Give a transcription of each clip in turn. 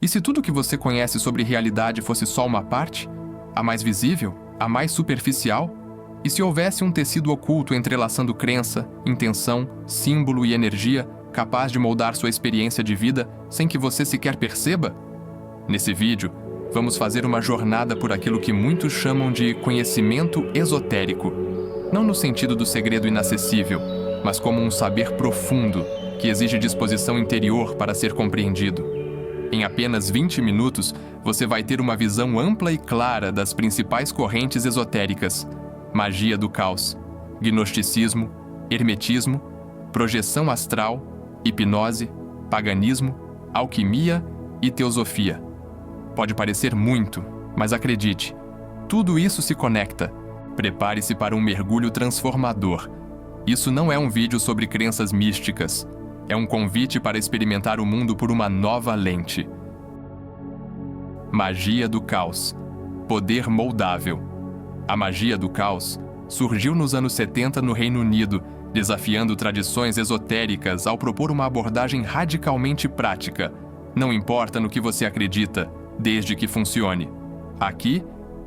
E se tudo que você conhece sobre realidade fosse só uma parte? A mais visível? A mais superficial? E se houvesse um tecido oculto entrelaçando crença, intenção, símbolo e energia, capaz de moldar sua experiência de vida sem que você sequer perceba? Nesse vídeo, vamos fazer uma jornada por aquilo que muitos chamam de conhecimento esotérico. Não no sentido do segredo inacessível, mas como um saber profundo que exige disposição interior para ser compreendido. Em apenas 20 minutos, você vai ter uma visão ampla e clara das principais correntes esotéricas: magia do caos, gnosticismo, hermetismo, projeção astral, hipnose, paganismo, alquimia e teosofia. Pode parecer muito, mas acredite, tudo isso se conecta. Prepare-se para um mergulho transformador. Isso não é um vídeo sobre crenças místicas. É um convite para experimentar o mundo por uma nova lente. Magia do caos. Poder moldável. A magia do caos surgiu nos anos 70 no Reino Unido, desafiando tradições esotéricas ao propor uma abordagem radicalmente prática. Não importa no que você acredita, desde que funcione. Aqui,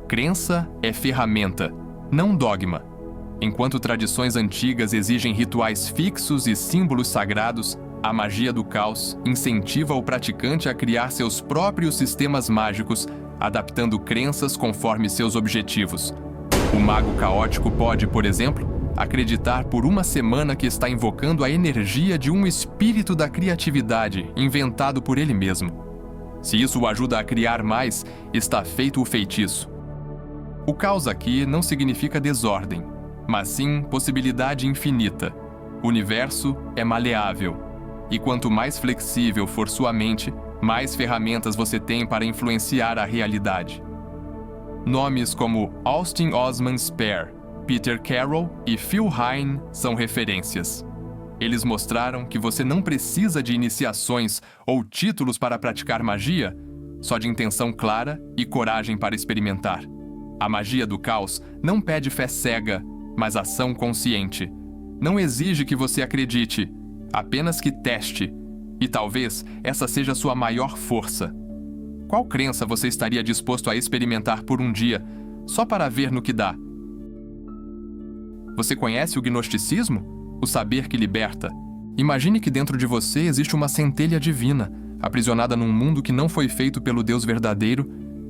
crença é ferramenta, não dogma. Enquanto tradições antigas exigem rituais fixos e símbolos sagrados, a magia do caos incentiva o praticante a criar seus próprios sistemas mágicos, adaptando crenças conforme seus objetivos. O mago caótico pode, por exemplo, acreditar por uma semana que está invocando a energia de um espírito da criatividade inventado por ele mesmo. Se isso o ajuda a criar mais, está feito o feitiço. O caos aqui não significa desordem, mas sim possibilidade infinita. O universo é maleável, e quanto mais flexível for sua mente, mais ferramentas você tem para influenciar a realidade. Nomes como Austin Osman Spare, Peter Carroll e Phil Hine são referências. Eles mostraram que você não precisa de iniciações ou títulos para praticar magia, só de intenção clara e coragem para experimentar. A magia do caos não pede fé cega, mas ação consciente. Não exige que você acredite, apenas que teste. E talvez essa seja sua maior força. Qual crença você estaria disposto a experimentar por um dia, só para ver no que dá? Você conhece o gnosticismo? O saber que liberta. Imagine que dentro de você existe uma centelha divina, aprisionada num mundo que não foi feito pelo Deus verdadeiro,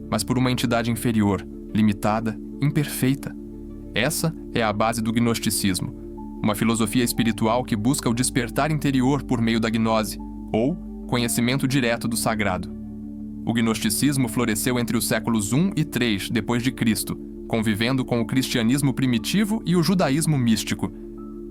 mas por uma entidade inferior, limitada, imperfeita. Essa é a base do gnosticismo, uma filosofia espiritual que busca o despertar interior por meio da gnose, ou conhecimento direto do sagrado. O gnosticismo floresceu entre os séculos I e III depois de Cristo, convivendo com o cristianismo primitivo e o judaísmo místico.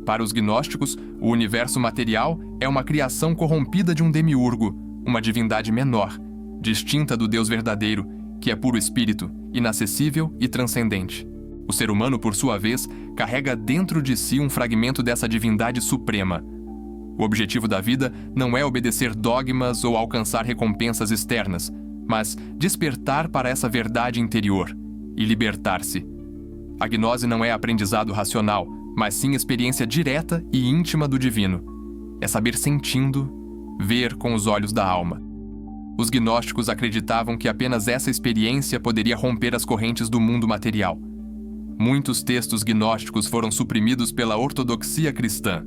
Para os gnósticos, o universo material é uma criação corrompida de um demiurgo, uma divindade menor, distinta do Deus verdadeiro, que é puro espírito, inacessível e transcendente. O ser humano, por sua vez, carrega dentro de si um fragmento dessa divindade suprema. O objetivo da vida não é obedecer dogmas ou alcançar recompensas externas, mas despertar para essa verdade interior e libertar-se. A gnose não é aprendizado racional, mas sim experiência direta e íntima do divino. É saber sentindo, ver com os olhos da alma. Os gnósticos acreditavam que apenas essa experiência poderia romper as correntes do mundo material. Muitos textos gnósticos foram suprimidos pela ortodoxia cristã.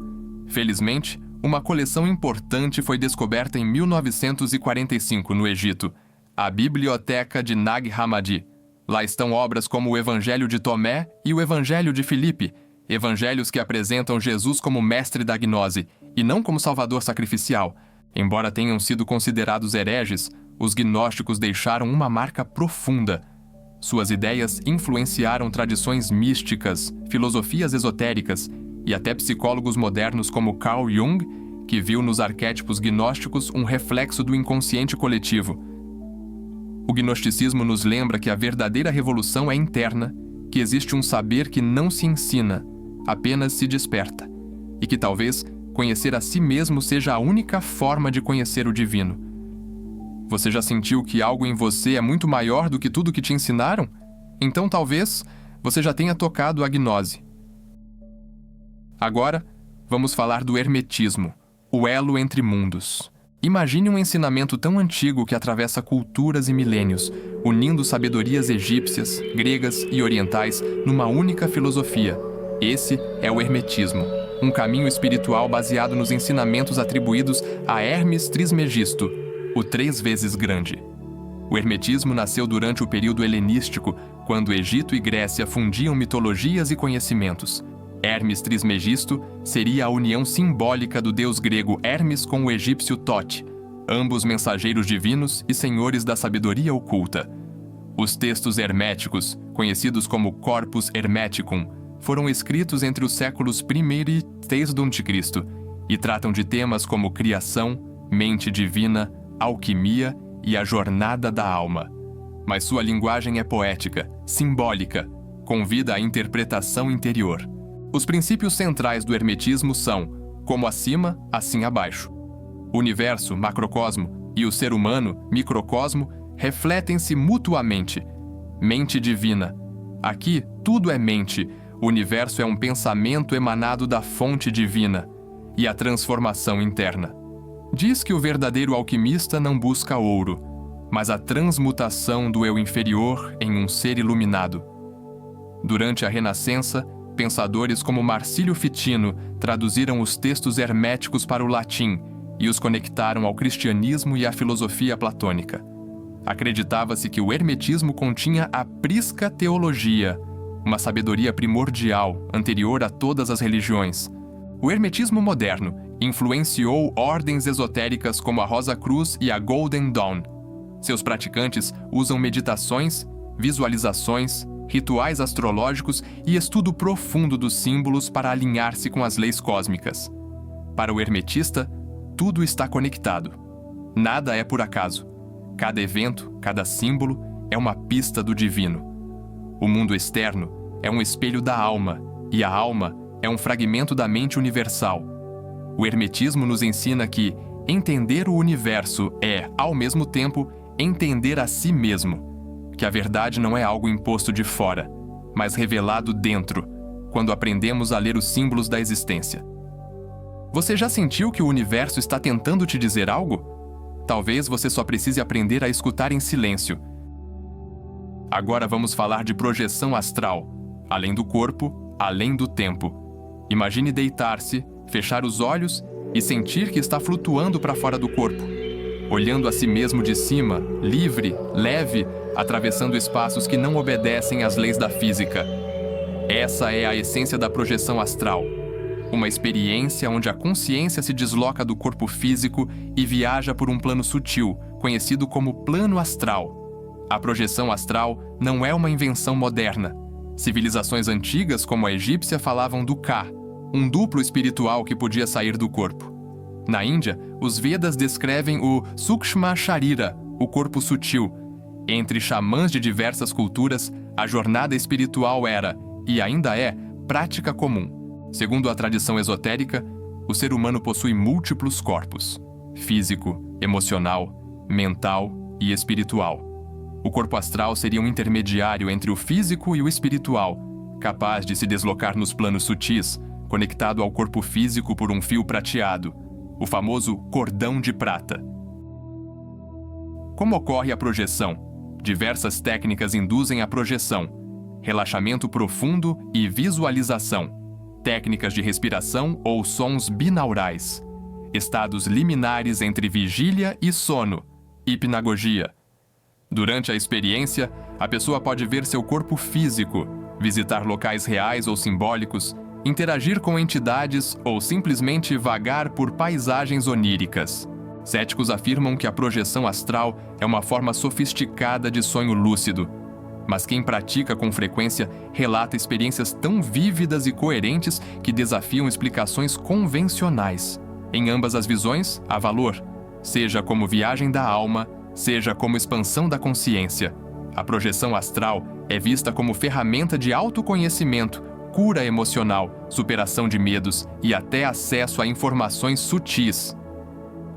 Felizmente, uma coleção importante foi descoberta em 1945 no Egito, a Biblioteca de Nag Hammadi. Lá estão obras como o Evangelho de Tomé e o Evangelho de Filipe, evangelhos que apresentam Jesus como mestre da gnose e não como salvador sacrificial. Embora tenham sido considerados hereges, os gnósticos deixaram uma marca profunda. Suas ideias influenciaram tradições místicas, filosofias esotéricas e até psicólogos modernos como Carl Jung, que viu nos arquétipos gnósticos um reflexo do inconsciente coletivo. O gnosticismo nos lembra que a verdadeira revolução é interna, que existe um saber que não se ensina, apenas se desperta, e que talvez conhecer a si mesmo seja a única forma de conhecer o divino. Você já sentiu que algo em você é muito maior do que tudo que te ensinaram? Então talvez você já tenha tocado a gnose. Agora, vamos falar do hermetismo, o elo entre mundos. Imagine um ensinamento tão antigo que atravessa culturas e milênios, unindo sabedorias egípcias, gregas e orientais numa única filosofia. Esse é o Hermetismo, um caminho espiritual baseado nos ensinamentos atribuídos a Hermes Trismegisto, o 3 vezes grande. O Hermetismo nasceu durante o período helenístico, quando Egito e Grécia fundiam mitologias e conhecimentos. Hermes Trismegisto seria a união simbólica do deus grego Hermes com o egípcio Tote, ambos mensageiros divinos e senhores da sabedoria oculta. Os textos herméticos, conhecidos como Corpus Hermeticum, foram escritos entre os séculos I e III d.C. e tratam de temas como criação, mente divina, alquimia e a jornada da alma. Mas sua linguagem é poética, simbólica, convida à interpretação interior. Os princípios centrais do hermetismo são, como acima, assim abaixo. O universo, macrocosmo, e o ser humano, microcosmo, refletem-se mutuamente. Mente divina. Aqui, tudo é mente. O universo é um pensamento emanado da fonte divina e a transformação interna. Diz que o verdadeiro alquimista não busca ouro, mas a transmutação do eu inferior em um ser iluminado. Durante a Renascença, pensadores como Marcílio Fitino traduziram os textos herméticos para o latim e os conectaram ao cristianismo e à filosofia platônica. Acreditava-se que o hermetismo continha a prisca teologia, uma sabedoria primordial anterior a todas as religiões. O hermetismo moderno influenciou ordens esotéricas como a Rosa Cruz e a Golden Dawn. Seus praticantes usam meditações, visualizações, rituais astrológicos e estudo profundo dos símbolos para alinhar-se com as leis cósmicas. Para o hermetista, tudo está conectado. Nada é por acaso. Cada evento, cada símbolo é uma pista do divino. O mundo externo é um espelho da alma, e a alma é um fragmento da mente universal. O hermetismo nos ensina que entender o universo é, ao mesmo tempo, entender a si mesmo. Que a verdade não é algo imposto de fora, mas revelado dentro, quando aprendemos a ler os símbolos da existência. Você já sentiu que o universo está tentando te dizer algo? Talvez você só precise aprender a escutar em silêncio. Agora vamos falar de projeção astral, além do corpo, além do tempo. Imagine deitar-se, fechar os olhos e sentir que está flutuando para fora do corpo, olhando a si mesmo de cima, livre, leve, atravessando espaços que não obedecem às leis da física. Essa é a essência da projeção astral. Uma experiência onde a consciência se desloca do corpo físico e viaja por um plano sutil, conhecido como plano astral. A projeção astral não é uma invenção moderna. Civilizações antigas, como a egípcia, falavam do Ka, um duplo espiritual que podia sair do corpo. Na Índia, os Vedas descrevem o Sukshma Sharira, o corpo sutil. Entre xamãs de diversas culturas, a jornada espiritual era, e ainda é, prática comum. Segundo a tradição esotérica, o ser humano possui múltiplos corpos: físico, emocional, mental e espiritual. O corpo astral seria um intermediário entre o físico e o espiritual, capaz de se deslocar nos planos sutis, conectado ao corpo físico por um fio prateado, o famoso cordão de prata. Como ocorre a projeção? Diversas técnicas induzem a projeção: relaxamento profundo e visualização, técnicas de respiração ou sons binaurais, estados liminares entre vigília e sono, hipnagogia. Durante a experiência, a pessoa pode ver seu corpo físico, visitar locais reais ou simbólicos, interagir com entidades ou simplesmente vagar por paisagens oníricas. Céticos afirmam que a projeção astral é uma forma sofisticada de sonho lúcido, mas quem pratica com frequência relata experiências tão vívidas e coerentes que desafiam explicações convencionais. Em ambas as visões, há valor, seja como viagem da alma, seja como expansão da consciência. A projeção astral é vista como ferramenta de autoconhecimento, cura emocional, superação de medos e até acesso a informações sutis.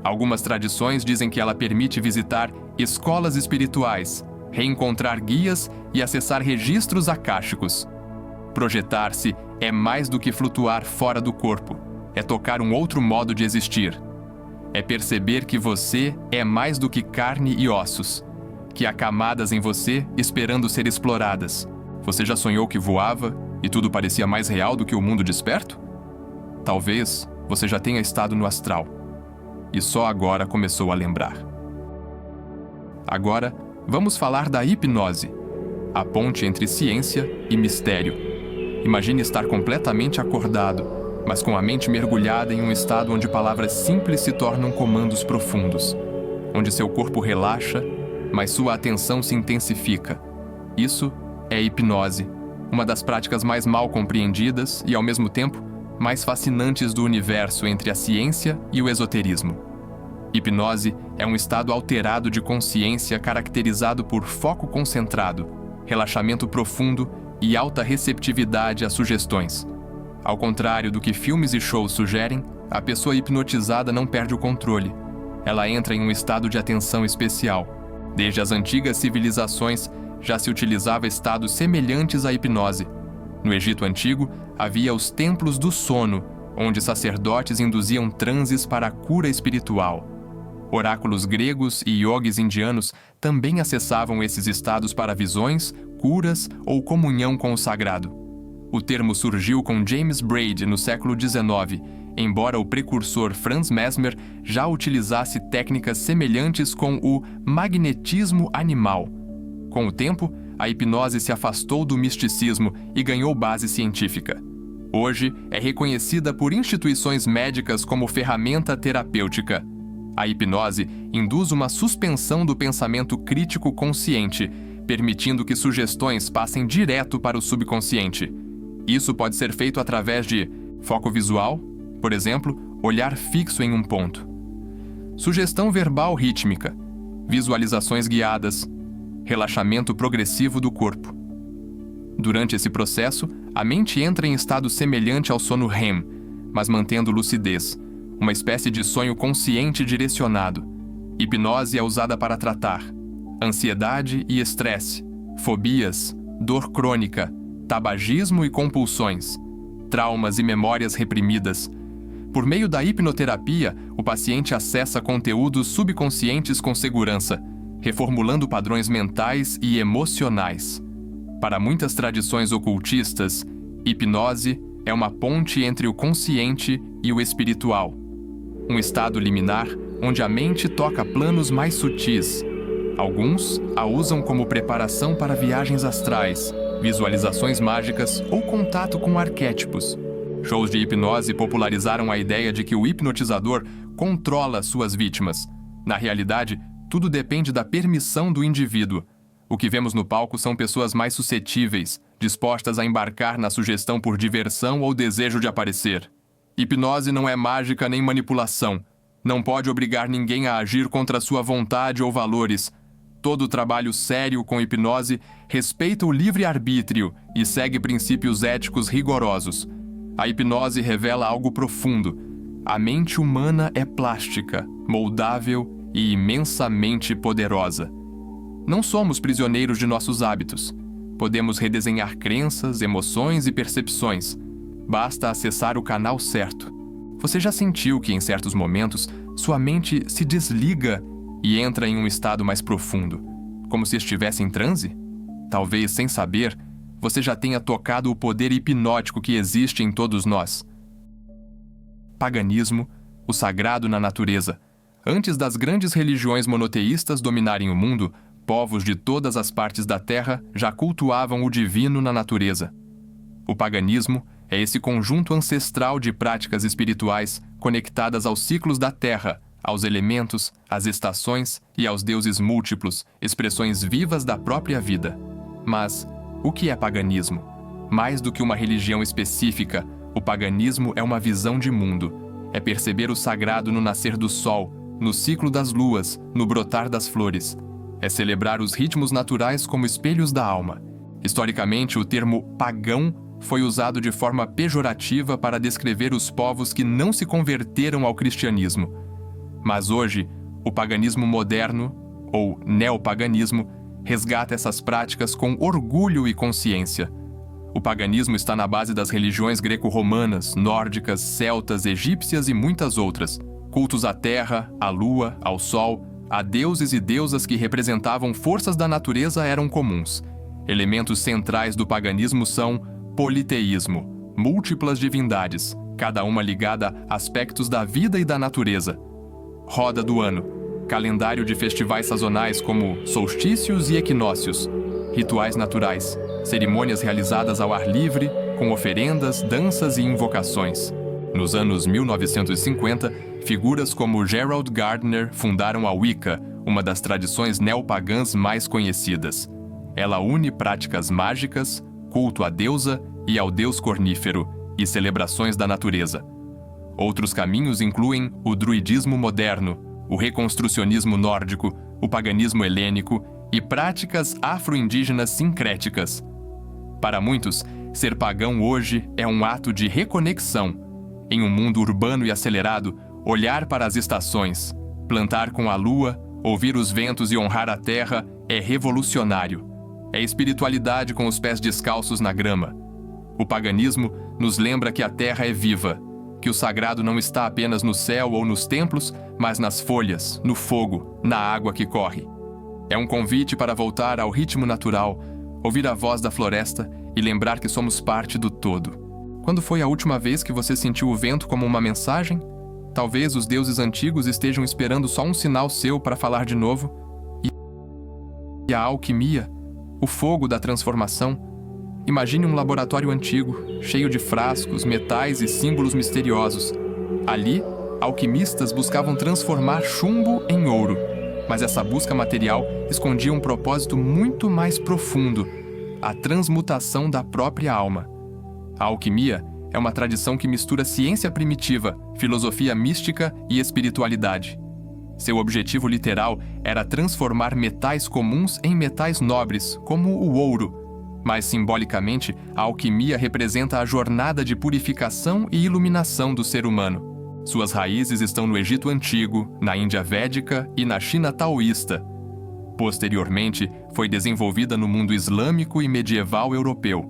Algumas tradições dizem que ela permite visitar escolas espirituais, reencontrar guias e acessar registros akáshicos. Projetar-se é mais do que flutuar fora do corpo, é tocar um outro modo de existir. é perceber que você é mais do que carne e ossos, que há camadas em você esperando ser exploradas. Você já sonhou que voava e tudo parecia mais real do que o mundo desperto? Talvez você já tenha estado no astral e só agora começou a lembrar. Agora, vamos falar da hipnose, a ponte entre ciência e mistério. Imagine estar completamente acordado, mas com a mente mergulhada em um estado onde palavras simples se tornam comandos profundos, onde seu corpo relaxa, mas sua atenção se intensifica. Isso é hipnose, uma das práticas mais mal compreendidas e, ao mesmo tempo, mais fascinantes do universo entre a ciência e o esoterismo. Hipnose é um estado alterado de consciência caracterizado por foco concentrado, relaxamento profundo e alta receptividade a sugestões. Ao contrário do que filmes e shows sugerem, a pessoa hipnotizada não perde o controle. Ela entra em um estado de atenção especial. Desde as antigas civilizações, já se utilizava estados semelhantes à hipnose. No Egito Antigo, havia os templos do sono, onde sacerdotes induziam transes para a cura espiritual. Oráculos gregos e iogues indianos também acessavam esses estados para visões, curas ou comunhão com o sagrado. O termo surgiu com James Braid no século XIX, embora o precursor Franz Mesmer já utilizasse técnicas semelhantes com o magnetismo animal. Com o tempo, a hipnose se afastou do misticismo e ganhou base científica. Hoje, é reconhecida por instituições médicas como ferramenta terapêutica. A hipnose induz uma suspensão do pensamento crítico consciente, permitindo que sugestões passem direto para o subconsciente. Isso pode ser feito através de foco visual, por exemplo, olhar fixo em um ponto. Sugestão verbal rítmica, visualizações guiadas, relaxamento progressivo do corpo. Durante esse processo, a mente entra em estado semelhante ao sono REM, mas mantendo lucidez, uma espécie de sonho consciente direcionado. Hipnose é usada para tratar ansiedade e estresse, fobias, dor crônica, tabagismo e compulsões, traumas e memórias reprimidas. Por meio da hipnoterapia, o paciente acessa conteúdos subconscientes com segurança, reformulando padrões mentais e emocionais. Para muitas tradições ocultistas, hipnose é uma ponte entre o consciente e o espiritual. Um estado liminar onde a mente toca planos mais sutis. Alguns a usam como preparação para viagens astrais, visualizações mágicas ou contato com arquétipos. Shows de hipnose popularizaram a ideia de que o hipnotizador controla suas vítimas. Na realidade, tudo depende da permissão do indivíduo. O que vemos no palco são pessoas mais suscetíveis, dispostas a embarcar na sugestão por diversão ou desejo de aparecer. Hipnose não é mágica nem manipulação. Não pode obrigar ninguém a agir contra sua vontade ou valores. Todo trabalho sério com hipnose respeita o livre-arbítrio e segue princípios éticos rigorosos. A hipnose revela algo profundo. A mente humana é plástica, moldável e imensamente poderosa. Não somos prisioneiros de nossos hábitos. Podemos redesenhar crenças, emoções e percepções. Basta acessar o canal certo. Você já sentiu que, em certos momentos, sua mente se desliga e entra em um estado mais profundo, como se estivesse em transe? Talvez, sem saber, você já tenha tocado o poder hipnótico que existe em todos nós. Paganismo, o sagrado na natureza. Antes das grandes religiões monoteístas dominarem o mundo, povos de todas as partes da Terra já cultuavam o divino na natureza. O paganismo é esse conjunto ancestral de práticas espirituais conectadas aos ciclos da Terra, aos elementos, às estações e aos deuses múltiplos, expressões vivas da própria vida. Mas o que é paganismo? Mais do que uma religião específica, o paganismo é uma visão de mundo. É perceber o sagrado no nascer do sol, no ciclo das luas, no brotar das flores. É celebrar os ritmos naturais como espelhos da alma. Historicamente, o termo pagão foi usado de forma pejorativa para descrever os povos que não se converteram ao cristianismo. Mas hoje, o paganismo moderno, ou neopaganismo, resgata essas práticas com orgulho e consciência. O paganismo está na base das religiões greco-romanas, nórdicas, celtas, egípcias e muitas outras. cultos à terra, à lua, ao sol, a deuses e deusas que representavam forças da natureza eram comuns. Elementos centrais do paganismo são politeísmo, múltiplas divindades, cada uma ligada a aspectos da vida e da natureza. Roda do ano, calendário de festivais sazonais como solstícios e equinócios, rituais naturais, cerimônias realizadas ao ar livre, com oferendas, danças e invocações. Nos anos 1950, figuras como Gerald Gardner fundaram a Wicca, uma das tradições neopagãs mais conhecidas. Ela une práticas mágicas, culto à deusa e ao deus cornífero e celebrações da natureza. Outros caminhos incluem o druidismo moderno, o reconstrucionismo nórdico, o paganismo helênico e práticas afro-indígenas sincréticas. Para muitos, ser pagão hoje é um ato de reconexão. Em um mundo urbano e acelerado, olhar para as estações, plantar com a lua, ouvir os ventos e honrar a terra é revolucionário. É espiritualidade com os pés descalços na grama. O paganismo nos lembra que a terra é viva, que o sagrado não está apenas no céu ou nos templos, mas nas folhas, no fogo, na água que corre. É um convite para voltar ao ritmo natural, ouvir a voz da floresta e lembrar que somos parte do todo. Quando foi a última vez que você sentiu o vento como uma mensagem? Talvez os deuses antigos estejam esperando só um sinal seu para falar de novo. E a alquimia, o fogo da transformação. Imagine um laboratório antigo, cheio de frascos, metais e símbolos misteriosos. Ali, alquimistas buscavam transformar chumbo em ouro. Mas essa busca material escondia um propósito muito mais profundo: a transmutação da própria alma. A alquimia é uma tradição que mistura ciência primitiva, filosofia mística e espiritualidade. Seu objetivo literal era transformar metais comuns em metais nobres, como o ouro. Mas, simbolicamente, a alquimia representa a jornada de purificação e iluminação do ser humano. Suas raízes estão no Egito Antigo, na Índia Védica e na China taoísta. Posteriormente, foi desenvolvida no mundo islâmico e medieval europeu.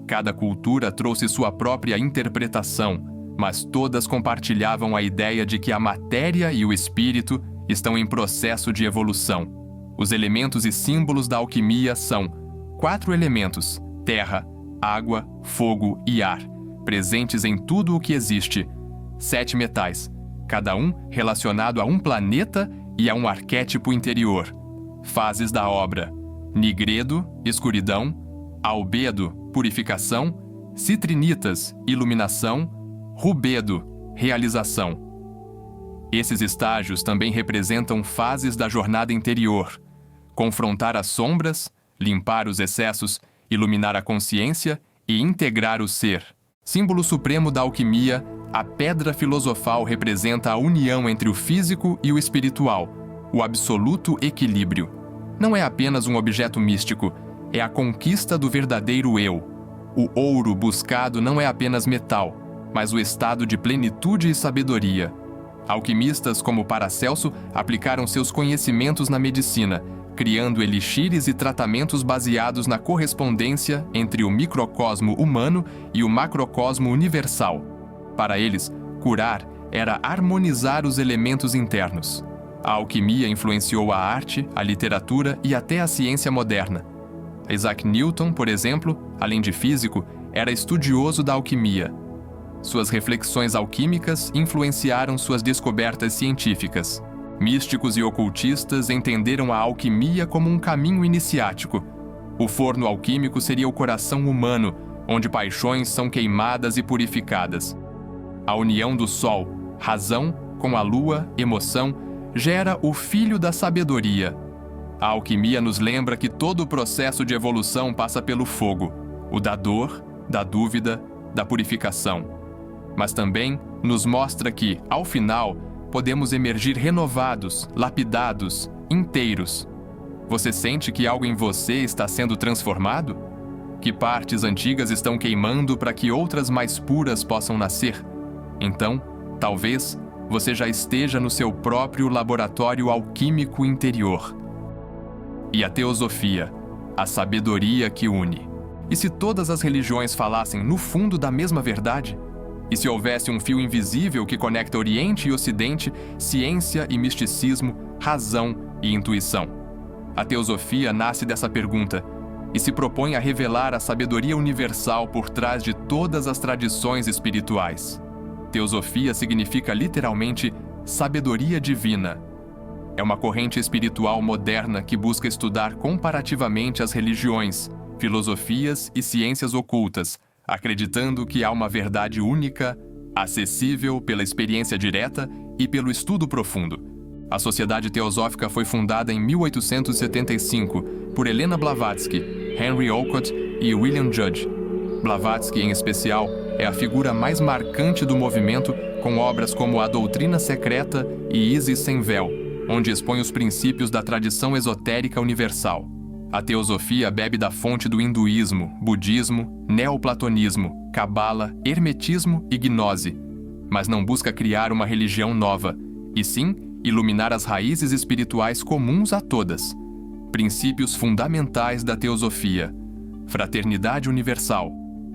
Cada cultura trouxe sua própria interpretação, mas todas compartilhavam a ideia de que a matéria e o espírito estão em processo de evolução. Os elementos e símbolos da alquimia são 4 elementos: terra, água, fogo e ar, presentes em tudo o que existe. 7 metais, cada um relacionado a um planeta e a um arquétipo interior. Fases da obra: nigredo, escuridão; albedo, purificação; citrinitas, iluminação; rubedo, realização. Esses estágios também representam fases da jornada interior: confrontar as sombras, limpar os excessos, iluminar a consciência e integrar o ser. Símbolo supremo da alquimia, a pedra filosofal representa a união entre o físico e o espiritual, o absoluto equilíbrio. Não é apenas um objeto místico, é a conquista do verdadeiro eu. O ouro buscado não é apenas metal, mas o estado de plenitude e sabedoria. Alquimistas como Paracelso aplicaram seus conhecimentos na medicina, criando elixires e tratamentos baseados na correspondência entre o microcosmo humano e o macrocosmo universal. Para eles, curar era harmonizar os elementos internos. A alquimia influenciou a arte, a literatura e até a ciência moderna. Isaac Newton, por exemplo, além de físico, era estudioso da alquimia. Suas reflexões alquímicas influenciaram suas descobertas científicas. Místicos e ocultistas entenderam a alquimia como um caminho iniciático. O forno alquímico seria o coração humano, onde paixões são queimadas e purificadas. A união do sol, razão, com a lua, emoção, gera o filho da sabedoria. A alquimia nos lembra que todo o processo de evolução passa pelo fogo, o da dor, da dúvida, da purificação. Mas também nos mostra que, ao final, podemos emergir renovados, lapidados, inteiros. Você sente que algo em você está sendo transformado? Que partes antigas estão queimando para que outras mais puras possam nascer? Então, talvez, você já esteja no seu próprio laboratório alquímico interior. E a teosofia, a sabedoria que une. E se todas as religiões falassem no fundo da mesma verdade? E se houvesse um fio invisível que conecta Oriente e Ocidente, ciência e misticismo, razão e intuição? A teosofia nasce dessa pergunta e se propõe a revelar a sabedoria universal por trás de todas as tradições espirituais. Teosofia significa literalmente sabedoria divina. É uma corrente espiritual moderna que busca estudar comparativamente as religiões, filosofias e ciências ocultas, acreditando que há uma verdade única, acessível pela experiência direta e pelo estudo profundo. A Sociedade Teosófica foi fundada em 1875 por Helena Blavatsky, Henry Olcott e William Judge. Blavatsky, em especial, é a figura mais marcante do movimento, com obras como A Doutrina Secreta e Isis Sem Véu, onde expõe os princípios da tradição esotérica universal. A teosofia bebe da fonte do hinduísmo, budismo, neoplatonismo, cabala, hermetismo e gnose, mas não busca criar uma religião nova, e sim iluminar as raízes espirituais comuns a todas. Princípios fundamentais da teosofia: fraternidade universal.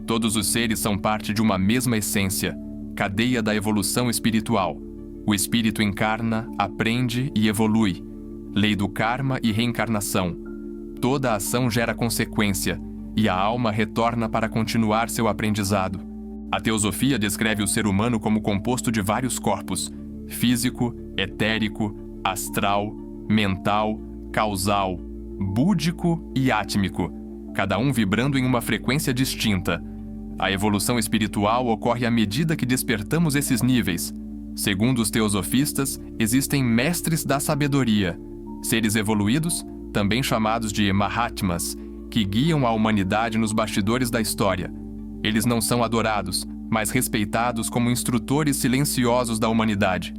Todos os seres são parte de uma mesma essência, cadeia da evolução espiritual. O espírito encarna, aprende e evolui. Lei do karma e reencarnação. Toda ação gera consequência, e a alma retorna para continuar seu aprendizado. A teosofia descreve o ser humano como composto de vários corpos: físico, etérico, astral, mental, causal, búdico e átmico, cada um vibrando em uma frequência distinta. A evolução espiritual ocorre à medida que despertamos esses níveis. Segundo os teosofistas, existem mestres da sabedoria, seres evoluídos, também chamados de Mahatmas, que guiam a humanidade nos bastidores da história. Eles não são adorados, mas respeitados como instrutores silenciosos da humanidade.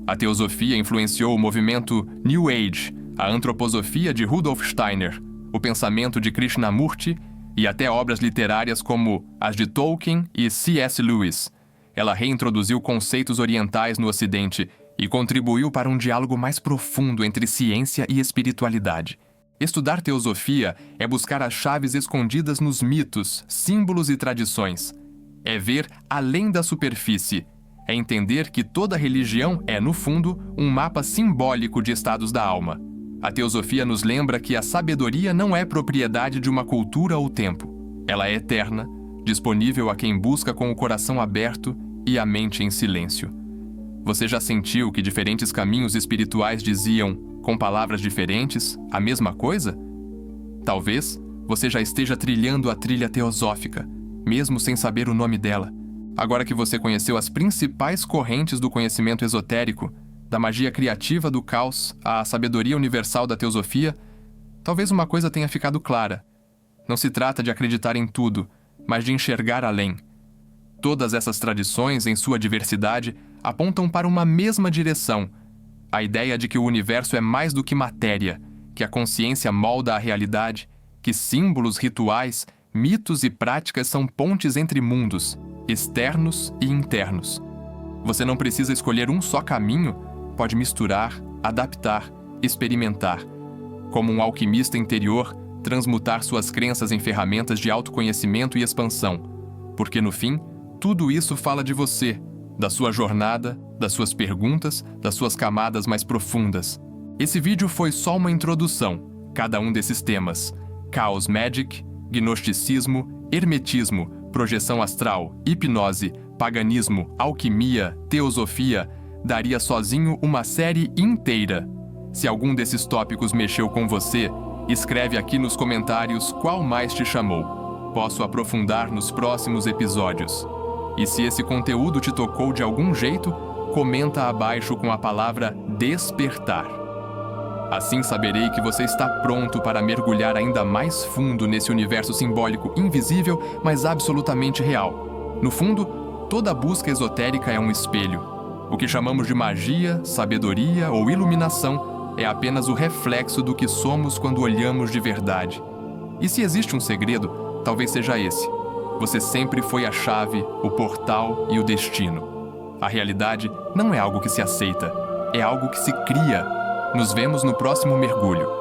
A teosofia influenciou o movimento New Age, a antroposofia de Rudolf Steiner, o pensamento de Krishnamurti e até obras literárias como as de Tolkien e C.S. Lewis. Ela reintroduziu conceitos orientais no Ocidente e contribuiu para um diálogo mais profundo entre ciência e espiritualidade. Estudar teosofia é buscar as chaves escondidas nos mitos, símbolos e tradições. É ver além da superfície. É entender que toda religião é, no fundo, um mapa simbólico de estados da alma. A teosofia nos lembra que a sabedoria não é propriedade de uma cultura ou tempo. Ela é eterna, disponível a quem busca com o coração aberto e a mente em silêncio. Você já sentiu que diferentes caminhos espirituais diziam, com palavras diferentes, a mesma coisa? Talvez você já esteja trilhando a trilha teosófica, mesmo sem saber o nome dela. Agora que você conheceu as principais correntes do conhecimento esotérico, da magia criativa do caos à sabedoria universal da teosofia, talvez uma coisa tenha ficado clara. Não se trata de acreditar em tudo, mas de enxergar além. Todas essas tradições, em sua diversidade, apontam para uma mesma direção: a ideia de que o universo é mais do que matéria, que a consciência molda a realidade, que símbolos, rituais, mitos e práticas são pontes entre mundos, externos e internos. Você não precisa escolher um só caminho, pode misturar, adaptar, experimentar. Como um alquimista interior, transmutar suas crenças em ferramentas de autoconhecimento e expansão. Porque, no fim, tudo isso fala de você, da sua jornada, das suas perguntas, das suas camadas mais profundas. Esse vídeo foi só uma introdução. Cada um desses temas: Chaos Magic, Gnosticismo, Hermetismo, Projeção Astral, Hipnose, Paganismo, Alquimia, Teosofia, daria sozinho uma série inteira. Se algum desses tópicos mexeu com você, escreve aqui nos comentários qual mais te chamou. Posso aprofundar nos próximos episódios. E se esse conteúdo te tocou de algum jeito, comenta abaixo com a palavra despertar. Assim saberei que você está pronto para mergulhar ainda mais fundo nesse universo simbólico invisível, mas absolutamente real. No fundo, toda busca esotérica é um espelho. O que chamamos de magia, sabedoria ou iluminação é apenas o reflexo do que somos quando olhamos de verdade. E se existe um segredo, talvez seja esse: você sempre foi a chave, o portal e o destino. A realidade não é algo que se aceita, é algo que se cria. Nos vemos no próximo mergulho.